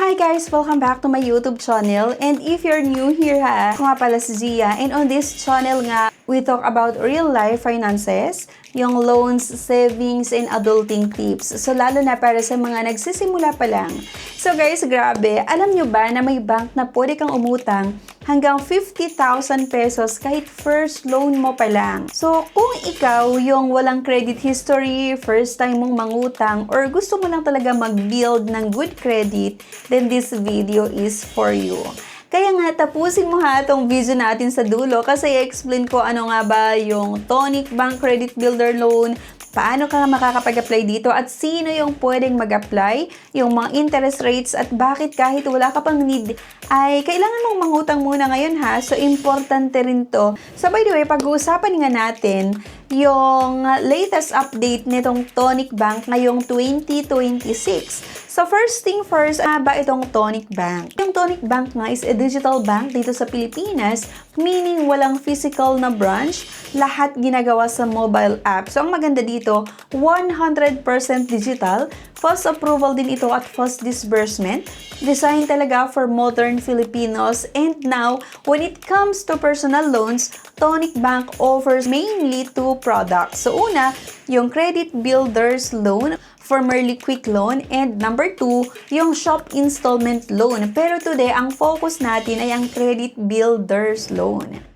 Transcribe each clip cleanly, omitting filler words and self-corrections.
Hi guys! Welcome back to my YouTube channel. And if you're new here ako nga pala si Zia. And on this channel nga, we talk about real life finances, yung loans, savings, and adulting tips. So lalo na para sa mga nagsisimula pa lang. So guys, grabe, alam nyo ba na may bank na pwede kang umutang hanggang 50,000 pesos kahit first loan mo pa lang. So, kung ikaw yung walang credit history, first time mong mangutang, or gusto mo lang talaga mag-build ng good credit, then this video is for you. Kaya nga, tapusin mo ha itong video natin sa dulo kasi i-explain ko ano nga ba yung Tonic Bank Credit Builder Loan, paano ka makakapag-apply dito at sino yung pwedeng mag-apply, yung mga interest rates at bakit kahit wala ka pang need ay kailangan mong mangutang muna ngayon ha. So, importante rin to. So, by the way, pag-uusapan nga natin yung latest update nitong Tonic Bank ngayong 2026. So, first thing first, ba itong Tonic Bank? Yung Tonic Bank nga is a digital bank dito sa Pilipinas, meaning walang physical na branch, lahat ginagawa sa mobile app. So, ang maganda dito, 100% digital, fast approval din ito at fast disbursement, design talaga for modern Filipinos. And now, when it comes to personal loans, Tonic Bank offers mainly two products. So, una, yung Credit Builders Loan, formerly Quick Loan, and number 2, yung Shop Installment Loan. Pero today, ang focus natin ay ang Credit Builders Loan.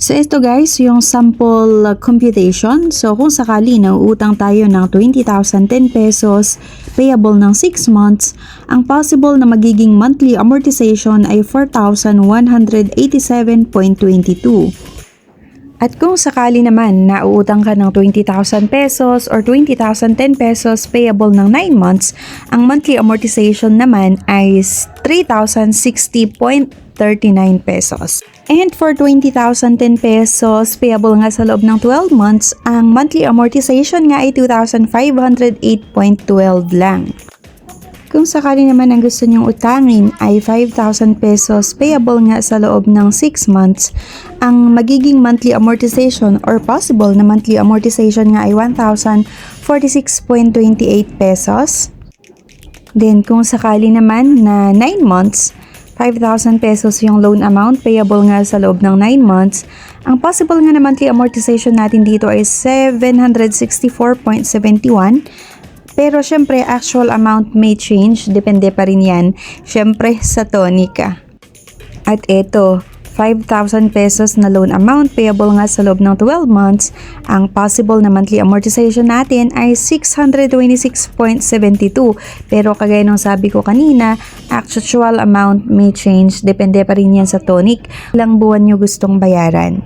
So ito guys, yung sample computation. So kung sakali nauutang tayo ng 20,010 pesos, payable ng 6 months, ang possible na magiging monthly amortization ay 4,187.22. At kung sakali naman nauutang ka ng 20,000 pesos or 20,010 pesos payable ng 9 months, ang monthly amortization naman ay 3,060.39 pesos. And for 20,010 pesos payable nga sa loob ng 12 months, ang monthly amortization nga ay 2,508.12 lang. Kung sakali naman ang gusto nyong utangin ay 5,000 pesos payable nga sa loob ng 6 months, ang magiging monthly amortization or possible na monthly amortization nga ay 1,046.28 pesos. Then kung sakali naman na 9 months, 5,000 pesos yung loan amount payable nga sa loob ng 9 months, ang possible nga na monthly amortization natin dito ay 764.71. Pero syempre, actual amount may change. Depende pa rin yan, syempre, sa Tonica. At eto, 5,000 pesos na loan amount payable nga sa loob ng 12 months, ang possible na monthly amortization natin ay 626.72. Pero kagaya nung sabi ko kanina, actual amount may change. Depende pa rin yan sa Tonic. Ilang buwan nyo gustong bayaran.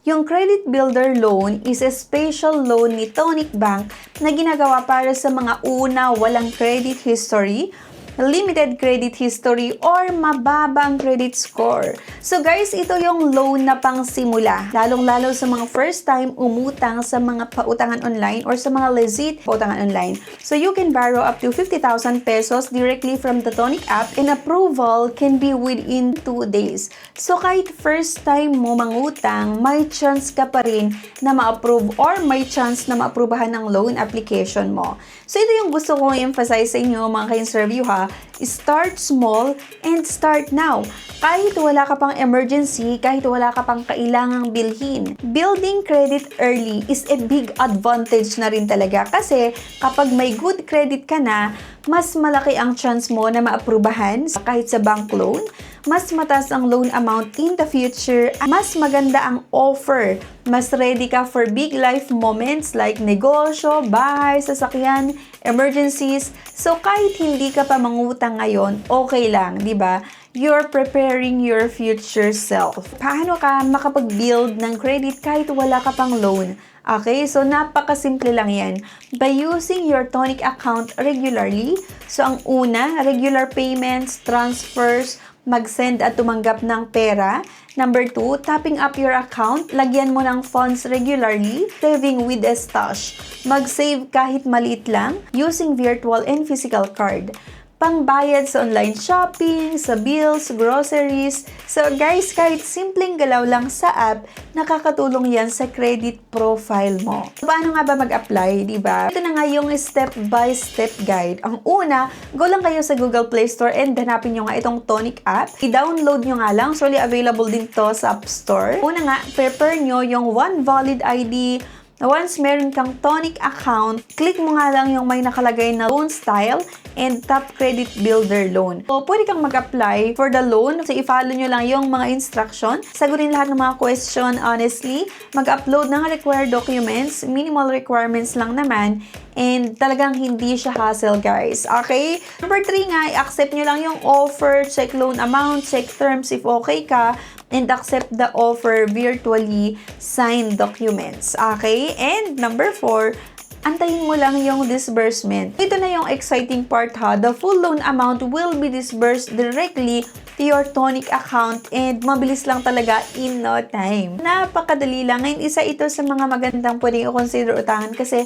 Yung Credit Builder Loan is a special loan ni Tonic Bank na ginagawa para sa mga una walang credit history, limited credit history, or mababang credit score. So guys, ito yung loan na pang simula, lalong-lalo sa mga first time umutang sa mga pautangan online or sa mga legit pautangan online. So you can borrow up to 50,000 pesos directly from the Tonic app and approval can be within 2 days. So kahit first time mo mangutang, may chance ka pa rin na ma-approve or may chance na ma-approvehan ng loan application mo. So ito yung gusto kong i-emphasize sa inyo mga ka-interview ha. Start small and start now. Kahit wala ka pang emergency, kahit wala ka pang kailangang bilhin. Building credit early is a big advantage na rin talaga kasi kapag may good credit ka na, mas malaki ang chance mo na maaprubahan kahit sa bank loan, mas mataas ang loan amount in the future, mas maganda ang offer, mas ready ka for big life moments like negosyo, bahay, sasakyan, emergencies. So kahit hindi ka pa mangutang ngayon, okay lang, di ba? You're preparing your future self. Paano ka makapag-build ng credit kahit wala ka pang loan? Okay, so napakasimple lang yan. By using your Tonic account regularly, so ang una, regular payments, transfers, mag-send at tumanggap ng pera. Number 2, topping up your account, lagyan mo ng funds regularly, saving with a stash. Mag-save kahit maliit lang, using virtual and physical card. pangbayad sa online shopping, sa bills, groceries. So guys, kahit simpleng galaw lang sa app, nakakatulong yan sa credit profile mo. Paano nga ba mag-apply, di ba? Ito na nga yung step-by-step guide. Ang una, go lang kayo sa Google Play Store and hanapin nyo nga itong Tonic app. I-download nyo nga lang. Solely available din to sa App Store. Una nga, prepare nyo yung one valid ID. Once meron kang Tonic account, click mo nga lang yung may nakalagay na loan style and top credit builder loan. So, pwede kang mag-apply for the loan. So, i-follow nyo lang yung mga instruction. Sagutin lahat ng mga question honestly. Mag-upload ng required documents. Minimal requirements lang naman. And talagang hindi siya hassle, guys. Okay? Number 3 nga, i-accept nyo lang yung offer, check loan amount, check terms if okay ka, and accept the offer virtually signed documents. Okay? And number 4, antayin mo lang yung disbursement. Ito na yung exciting part ha. The full loan amount will be disbursed directly to your Tonic account and mabilis lang talaga in no time. Napakadali lang. Ngayon, isa ito sa mga magandang pwedeng i-consider utangan kasi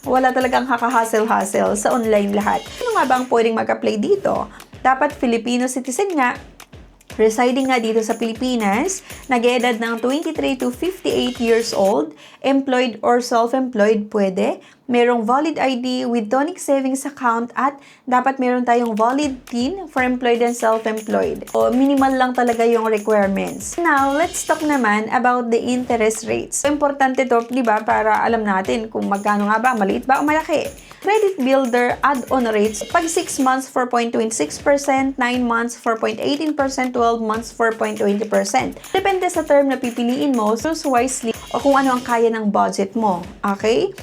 wala talagang kaka-hassle-hassle sa online lahat. Ano nga ba ang pwedeng mag-apply dito? Dapat Filipino citizen nga, residing nga dito sa Pilipinas, nag-edad ng 23 to 58 years old, employed or self-employed pwede, merong valid ID with Tonic savings account at dapat meron tayong valid PIN for employed and self-employed. So, minimal lang talaga yung requirements. Now, let's talk naman about the interest rates. So, importante to, di ba, para alam natin kung magkano nga ba, maliit ba o malaki. Credit Builder add-on rates, pag 6 months, 4.26%, 9 months, 4.18%, 12 months, 4.20%. Depende sa term na pipiliin mo, choose wisely o kung ano ang kaya ng budget mo. Okay?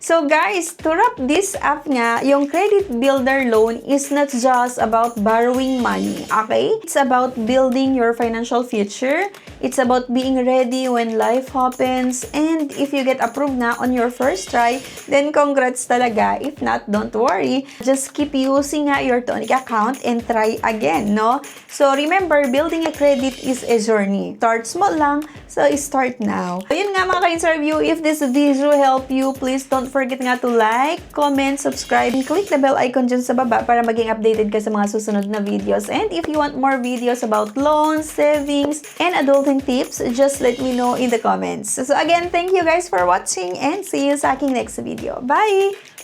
So guys, to wrap this up nga, yung Credit Builder loan is not just about borrowing money, okay? It's about building your financial future. It's about being ready when life happens. And if you get approved na on your first try, then congrats talaga. If not, don't worry. Just keep using your Tonic account and try again, no? So remember, building a credit is a journey. Start small lang, so start now. So yun nga mga ka-interview, if this video helped you, please don't forget nga to like, comment, subscribe, and click the bell icon dyan sa baba para maging updated ka sa mga susunod na videos. And if you want more videos about loans, savings, and adulting tips, just let me know in the comments. So again, thank you guys for watching and see you sa aking next video. Bye!